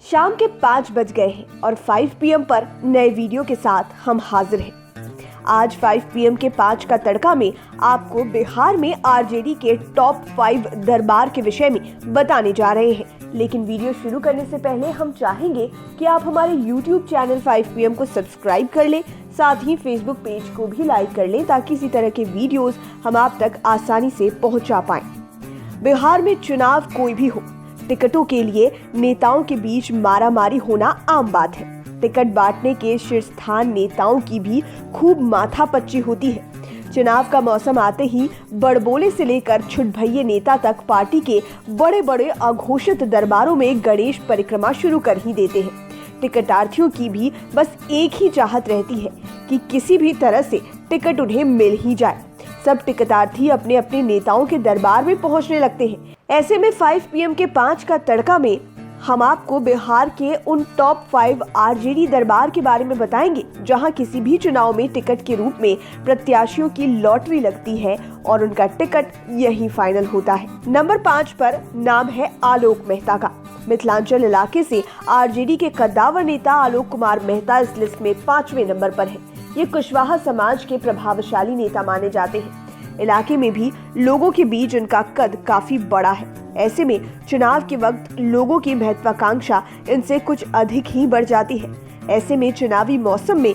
शाम के 5 बज गए हैं और 5 PM पर नए वीडियो के साथ हम हाजिर हैं। आज 5 PM के 5 का तड़का में आपको बिहार में आरजेडी के टॉप 5 दरबार के विषय में बताने जा रहे हैं। लेकिन वीडियो शुरू करने से पहले हम चाहेंगे कि आप हमारे YouTube चैनल 5 PM को सब्सक्राइब कर लें, साथ ही Facebook पेज को भी लाइक कर लें ताकि इसी तरह के वीडियोस हम आप तक आसानी से पहुंचा पाएं। बिहार में चुनाव कोई भी हो, टिकटों के लिए नेताओं के बीच मारामारी होना आम बात है। टिकट बांटने के शीर्षस्थान नेताओं की भी खूब माथापच्ची होती है। चुनाव का मौसम आते ही बड़बोले से लेकर छुटभइये नेता तक पार्टी के बड़े बड़े अघोषित दरबारों में गणेश परिक्रमा शुरू कर ही देते हैं। टिकटार्थियों की भी बस एक ही चाहत रहती है कि किसी भी तरह से टिकट उन्हें मिल ही जाए। सब टिकटार्थी अपने अपने नेताओं के दरबार में पहुंचने लगते हैं। ऐसे में 5 PM के 5 का तड़का में हम आपको बिहार के उन टॉप 5 आरजेडी दरबार के बारे में बताएंगे जहां किसी भी चुनाव में टिकट के रूप में प्रत्याशियों की लॉटरी लगती है और उनका टिकट यही फाइनल होता है। नंबर 5 पर नाम है आलोक मेहता का। मिथिलांचल इलाके से आरजेडी के कद्दावर नेता आलोक कुमार मेहता इस लिस्ट में 5वें नंबर पर है। ये कुशवाहा समाज के प्रभावशाली नेता माने जाते हैं। इलाके में भी लोगों के बीच इनका कद काफी बड़ा है। ऐसे में चुनाव के वक्त लोगों की महत्वाकांक्षा इनसे कुछ अधिक ही बढ़ जाती है। ऐसे में चुनावी मौसम में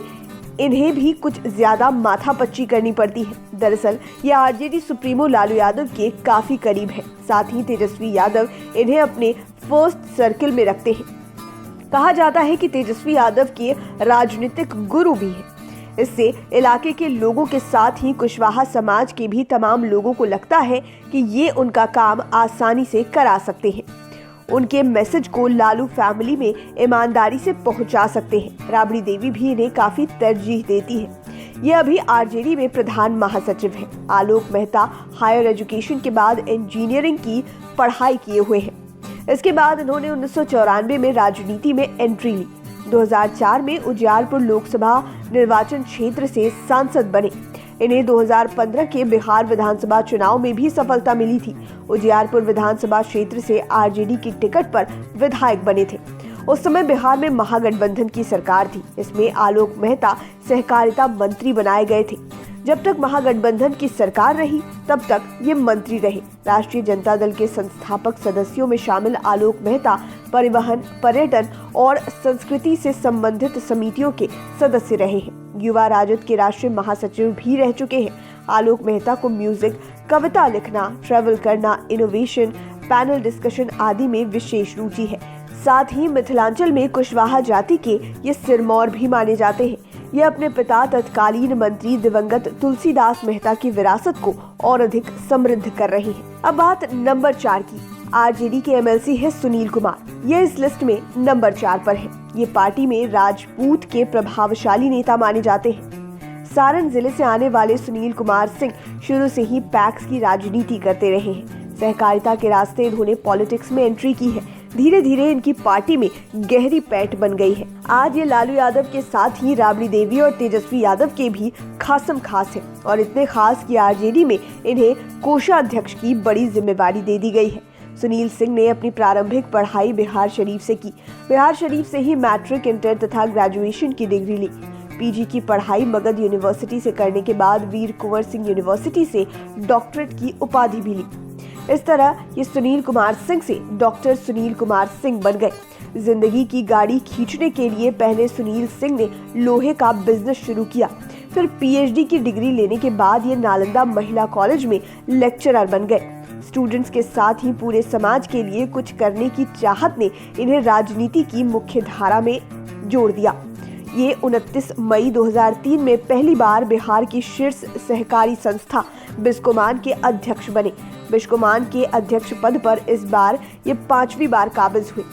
इन्हें भी कुछ ज्यादा माथापच्ची करनी पड़ती है। दरअसल ये आरजेडी सुप्रीमो लालू यादव के काफी करीब है। साथ ही तेजस्वी यादव इन्हें अपने फर्स्ट सर्किल में रखते हैं। कहा जाता है कि तेजस्वी यादव के राजनीतिक गुरु भी है। इससे इलाके के लोगों के साथ ही कुशवाहा समाज के भी तमाम लोगों को लगता है कि ये उनका काम आसानी से करा सकते हैं। उनके मैसेज को लालू फैमिली में ईमानदारी से पहुंचा सकते हैं। राबड़ी देवी भी इन्हें काफी तरजीह देती है। ये अभी आरजेडी में प्रधान महासचिव है। आलोक मेहता हायर एजुकेशन के बाद इंजीनियरिंग की पढ़ाई किए हुए हैं। इसके बाद इन्होंने 1994 में राजनीति में एंट्री ली। 2004 में उजियारपुर लोकसभा निर्वाचन क्षेत्र से सांसद बने। इन्हें 2015 के बिहार विधानसभा चुनाव में भी सफलता मिली थी। उजियारपुर विधानसभा क्षेत्र से आरजेडी की टिकट पर विधायक बने थे। उस समय बिहार में महागठबंधन की सरकार थी। इसमें आलोक मेहता सहकारिता मंत्री बनाए गए थे। जब तक महागठबंधन की सरकार रही तब तक ये मंत्री रहे। राष्ट्रीय जनता दल के संस्थापक सदस्यों में शामिल आलोक मेहता परिवहन, पर्यटन और संस्कृति से संबंधित समितियों के सदस्य रहे हैं। युवा राजद के राष्ट्रीय महासचिव भी रह चुके हैं। आलोक मेहता को म्यूजिक, कविता लिखना, ट्रैवल करना, इनोवेशन, पैनल डिस्कशन आदि में विशेष रुचि है। साथ ही मिथिलांचल में कुशवाहा जाति के ये सिरमौर भी माने जाते हैं। ये अपने पिता तत्कालीन मंत्री दिवंगत तुलसीदास मेहता की विरासत को और अधिक समृद्ध कर रहे हैं। अब बात नंबर 4 की। आरजेडी के एमएलसी है सुनील कुमार। ये इस लिस्ट में नंबर 4 पर है। ये पार्टी में राजपूत के प्रभावशाली नेता माने जाते हैं। सारण जिले से आने वाले सुनील कुमार सिंह शुरू से ही पैक्स की राजनीति करते रहे हैं। सहकारिता के रास्ते इन्होंने पॉलिटिक्स में एंट्री की है। धीरे धीरे इनकी पार्टी में गहरी पैठ बन गई है। आज ये लालू यादव के साथ ही राबड़ी देवी और तेजस्वी यादव के भी खासम खास है और इतने खास कि आरजेडी में इन्हें कोषाध्यक्ष की बड़ी जिम्मेवारी दे दी गई है। सुनील सिंह ने अपनी प्रारंभिक पढ़ाई बिहार शरीफ से की। बिहार शरीफ से ही मैट्रिक, इंटर तथा ग्रेजुएशन की डिग्री ली। पीजी की पढ़ाई मगध यूनिवर्सिटी से करने के बाद वीर कुंवर सिंह यूनिवर्सिटी से डॉक्टरेट की उपाधि भी ली। इस तरह ये सुनील कुमार सिंह से डॉक्टर सुनील कुमार सिंह बन गए। जिंदगी की गाड़ी खींचने के लिए पहले सुनील सिंह ने लोहे का बिजनेस शुरू किया। फिर पीएचडी की डिग्री लेने के बाद ये नालंदा महिला कॉलेज में लेक्चरर बन गए। स्टूडेंट्स के साथ ही पूरे समाज के लिए कुछ करने की चाहत ने इन्हें राजनीति की मुख्य धारा में जोड़ दिया। ये 29 मई 2003 में पहली बार बिहार की शीर्ष सहकारी संस्था बिस्कोमान के अध्यक्ष बने। बिस्कोमान के अध्यक्ष पद पर इस बार ये 5वीं बार काबिज हुए।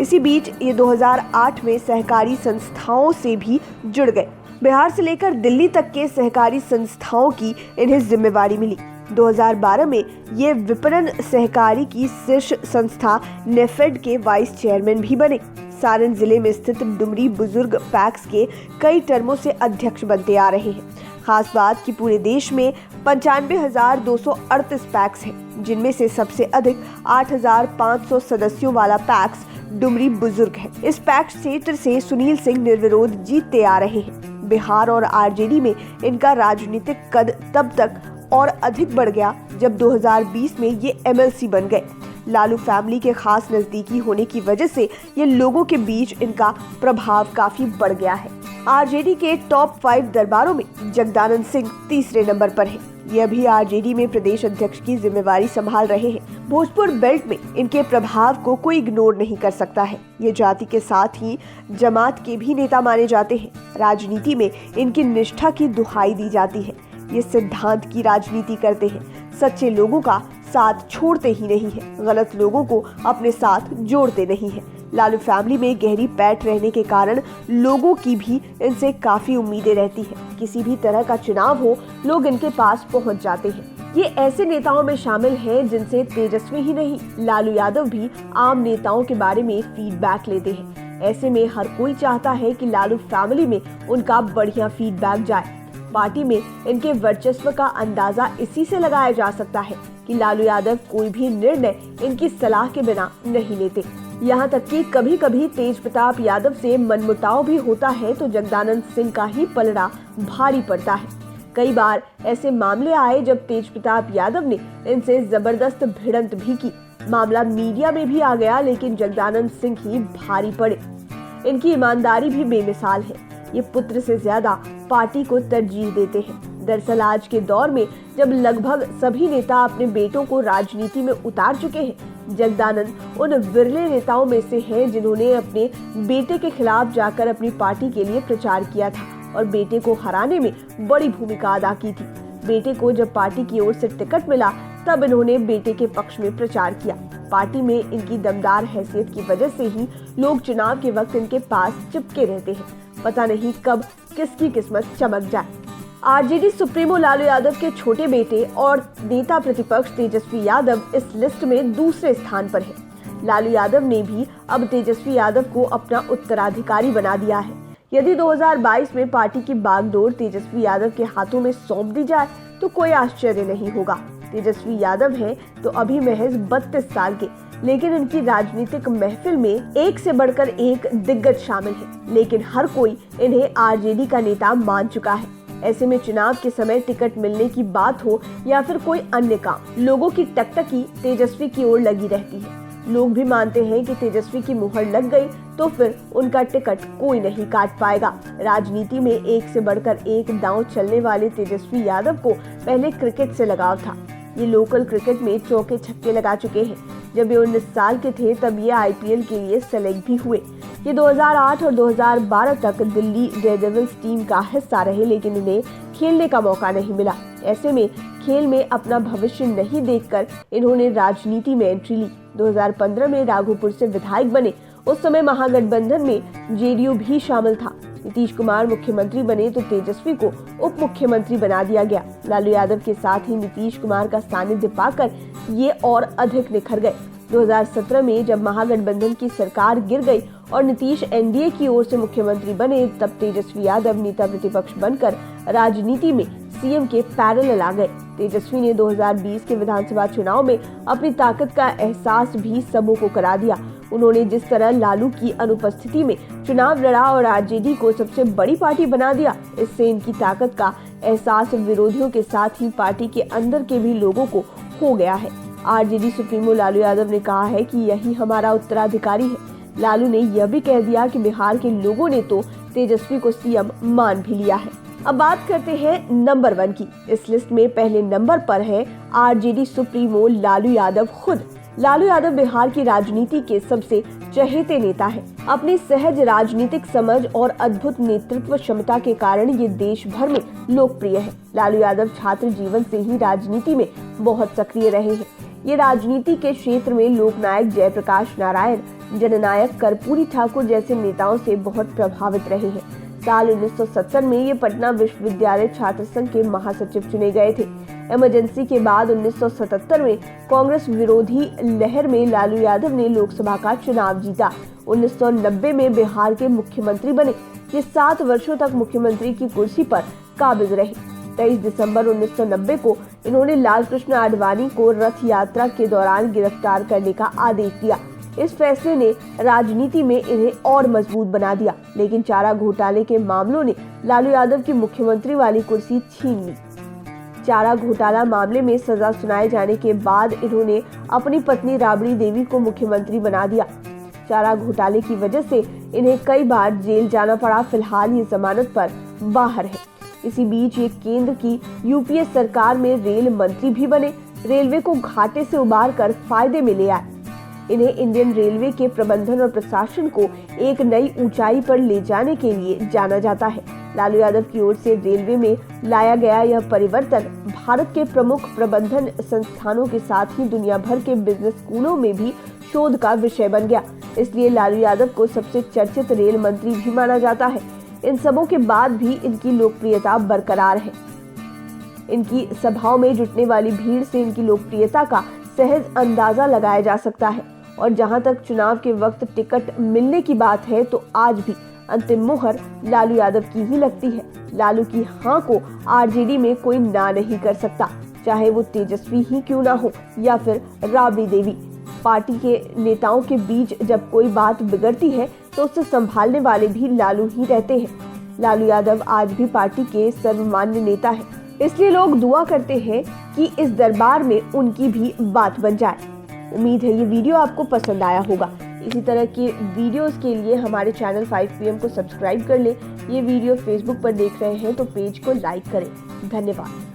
इसी बीच ये 2008 में सहकारी संस्थाओं से भी जुड़ गए। बिहार से लेकर दिल्ली तक के सहकारी संस्थाओं की इन्हें जिम्मेवारी मिली। 2012 में ये विपणन सहकारी की शीर्ष संस्था नेफेड के वाइस चेयरमैन भी बने। सारण जिले में स्थित डुमरी बुजुर्ग पैक्स के कई टर्मों से अध्यक्ष बनते आ रहे हैं। खास बात कि पूरे देश में 95,238 पैक्स हैं, जिनमें से सबसे अधिक 8,500 सदस्यों वाला पैक्स डुमरी बुजुर्ग है। इस पैक्स क्षेत्र से सुनील सिंह निर्विरोध जीतते आ रहे हैं। बिहार और आरजेडी में इनका राजनीतिक कद तब तक और अधिक बढ़ गया जब 2020 में ये एमएलसी बन गए। लालू फैमिली के खास नजदीकी होने की वजह से ये लोगों के बीच इनका प्रभाव काफी बढ़ गया है। आरजेडी के टॉप 5 दरबारों में जगदानंद सिंह तीसरे नंबर पर है। ये अभी आरजेडी में प्रदेश अध्यक्ष की जिम्मेवारी संभाल रहे हैं। भोजपुर बेल्ट में इनके प्रभाव को कोई इग्नोर नहीं कर सकता है। ये जाति के साथ ही जमात के भी नेता माने जाते हैं। राजनीति में इनकी निष्ठा की दुहाई दी जाती है। ये सिद्धांत की राजनीति करते हैं। सच्चे लोगों का साथ छोड़ते ही नहीं है, गलत लोगों को अपने साथ जोड़ते नहीं है। लालू फैमिली में गहरी पैठ रहने के कारण लोगों की भी इनसे काफी उम्मीदें रहती है। किसी भी तरह का चुनाव हो, लोग इनके पास पहुंच जाते हैं। ये ऐसे नेताओं में शामिल हैं जिनसे तेजस्वी ही नहीं, लालू यादव भी आम नेताओं के बारे में फीडबैक लेते हैं। ऐसे में हर कोई चाहता है कि लालू फैमिली में उनका बढ़िया फीडबैक जाए। पार्टी में इनके वर्चस्व का अंदाजा इसी से लगाया जा सकता है कि लालू यादव कोई भी निर्णय इनकी सलाह के बिना नहीं लेते। यहाँ तक कि कभी कभी तेज प्रताप यादव से मनमुटाव भी होता है तो जगदानंद सिंह का ही पलड़ा भारी पड़ता है। कई बार ऐसे मामले आए जब तेज प्रताप यादव ने इनसे जबरदस्त भिड़ंत भी की। मामला मीडिया में भी आ गया, लेकिन जगदानंद सिंह ही भारी पड़े। इनकी ईमानदारी भी बेमिसाल है। ये पुत्र से ज्यादा पार्टी को तरजीह देते हैं। दरअसल आज के दौर में जब लगभग सभी नेता अपने बेटों को राजनीति में उतार चुके हैं, जगदानंद उन विरले नेताओं में से हैं जिन्होंने अपने बेटे के खिलाफ जाकर अपनी पार्टी के लिए प्रचार किया था और बेटे को हराने में बड़ी भूमिका अदा की थी। बेटे को जब पार्टी की ओर से टिकट मिला तब इन्होंने बेटे के पक्ष में प्रचार किया। पार्टी में इनकी दमदार हैसियत की वजह से ही लोग चुनाव के वक्त इनके पास चिपके रहते हैं। पता नहीं कब किसकी किस्मत चमक जाए। आरजेडी सुप्रीमो लालू यादव के छोटे बेटे और नेता प्रतिपक्ष तेजस्वी यादव इस लिस्ट में दूसरे स्थान पर है। लालू यादव ने भी अब तेजस्वी यादव को अपना उत्तराधिकारी बना दिया है। यदि 2022 में पार्टी की बागडोर तेजस्वी यादव के हाथों में सौंप दी जाए तो कोई आश्चर्य नहीं होगा। तेजस्वी यादव हैं तो अभी महज 32 साल के, लेकिन इनकी राजनीतिक महफिल में एक से बढ़कर एक दिग्गज शामिल है। लेकिन हर कोई इन्हें आरजेडी का नेता मान चुका है। ऐसे में चुनाव के समय टिकट मिलने की बात हो या फिर कोई अन्य काम, लोगों की टकटकी तेजस्वी की ओर लगी रहती है। लोग भी मानते हैं कि तेजस्वी की मुहर लग गई तो फिर उनका टिकट कोई नहीं काट पाएगा। राजनीति में एक से बढ़कर एक दांव चलने वाले तेजस्वी यादव को पहले क्रिकेट से लगाव था। ये लोकल क्रिकेट में चौके छक्के लगा चुके हैं। जब ये 19 साल के थे तब ये आईपीएल के लिए सेलेक्ट भी हुए। ये 2008 और 2012 तक दिल्ली डेयरडेविल्स टीम का हिस्सा रहे, लेकिन इन्हें खेलने का मौका नहीं मिला। ऐसे में खेल में अपना भविष्य नहीं देखकर इन्होंने राजनीति में एंट्री ली। 2015 में राघोपुर से विधायक बने। उस समय महागठबंधन में जेडीयू भी शामिल था। नीतीश कुमार मुख्यमंत्री बने तो तेजस्वी को उप मुख्यमंत्री बना दिया गया। लालू यादव के साथ ही नीतीश कुमार का सानिध्य पाकर ये और अधिक निखर गए। 2017 में जब महागठबंधन की सरकार गिर गई और नीतीश एनडीए की ओर से मुख्यमंत्री बने, तब तेजस्वी यादव नेता प्रतिपक्ष बनकर राजनीति में सीएम के पैरेलल आ गए। तेजस्वी ने 2020 के विधानसभा चुनाव में अपनी ताकत का एहसास भी सबों को करा दिया। उन्होंने जिस तरह लालू की अनुपस्थिति में चुनाव लड़ा और आरजेडी को सबसे बड़ी पार्टी बना दिया, इससे इनकी ताकत का एहसास विरोधियों के साथ ही पार्टी के अंदर के भी लोगों को हो गया है। आरजेडी सुप्रीमो लालू यादव ने कहा है कि यही हमारा उत्तराधिकारी है। लालू ने यह भी कह दिया कि बिहार के लोगों ने तो तेजस्वी को सीएम मान भी लिया है। अब बात करते हैं नंबर 1 की। इस लिस्ट में पहले नंबर पर है आरजेडी सुप्रीमो लालू यादव खुद। लालू यादव बिहार की राजनीति के सबसे चहेते नेता हैं। अपनी सहज राजनीतिक समझ और अद्भुत नेतृत्व क्षमता के कारण ये देश भर में लोकप्रिय है। लालू यादव छात्र जीवन से ही राजनीति में बहुत सक्रिय रहे हैं। ये राजनीति के क्षेत्र में लोकनायक जयप्रकाश नारायण, जननायक कर्पूरी ठाकुर जैसे नेताओं से बहुत प्रभावित रहे हैं। साल 1970 में ये पटना विश्वविद्यालय छात्र संघ के महासचिव चुने गए थे। इमरजेंसी के बाद 1977 में कांग्रेस विरोधी लहर में लालू यादव ने लोकसभा का चुनाव जीता। 1990 में बिहार के मुख्यमंत्री बने। ये 7 वर्षों तक मुख्यमंत्री की कुर्सी पर काबिज रहे। 23 दिसंबर 1990 को इन्होंने लाल कृष्ण आडवाणी को रथ यात्रा के दौरान गिरफ्तार करने का आदेश दिया। इस फैसले ने राजनीति में इन्हें और मजबूत बना दिया, लेकिन चारा घोटाले के मामलों ने लालू यादव की मुख्यमंत्री वाली कुर्सी छीन ली। चारा घोटाला मामले में सजा सुनाए जाने के बाद इन्होंने अपनी पत्नी राबड़ी देवी को मुख्यमंत्री बना दिया। चारा घोटाले की वजह से इन्हें कई बार जेल जाना पड़ा। फिलहाल ये जमानत पर बाहर है। इसी बीच ये केंद्र की यूपीए सरकार में रेल मंत्री भी बने। रेलवे को घाटे से उबार कर फायदे में ले आए। इन्हें इंडियन रेलवे के प्रबंधन और प्रशासन को एक नई ऊंचाई पर ले जाने के लिए जाना जाता है। लालू यादव की ओर से रेलवे में लाया गया यह परिवर्तन भारत के प्रमुख प्रबंधन संस्थानों के साथ ही दुनिया भर के बिजनेस स्कूलों में भी शोध का विषय बन गया। इसलिए लालू यादव को सबसे चर्चित रेल मंत्री भी माना जाता है। इन सबों के बाद भी इनकी लोकप्रियता बरकरार है। इनकी सभाओं में जुटने वाली भीड़ से इनकी लोकप्रियता का सहज अंदाजा लगाया जा सकता है। और जहां तक चुनाव के वक्त टिकट मिलने की बात है, तो आज भी अंतिम मुहर लालू यादव की ही लगती है। लालू की हाँ को आरजेडी में कोई ना नहीं कर सकता, चाहे वो तेजस्वी ही क्यों ना हो या फिर राबड़ी देवी। पार्टी के नेताओं के बीच जब कोई बात बिगड़ती है तो उसे संभालने वाले भी लालू ही रहते हैं। लालू यादव आज भी पार्टी के सर्वमान्य नेता है, इसलिए लोग दुआ करते हैं कि इस दरबार में उनकी भी बात बन जाए। उम्मीद है ये वीडियो आपको पसंद आया होगा। इसी तरह के वीडियोस के लिए हमारे चैनल 5 PM को सब्सक्राइब कर लें। ये वीडियो फेसबुक पर देख रहे हैं तो पेज को लाइक करें। धन्यवाद।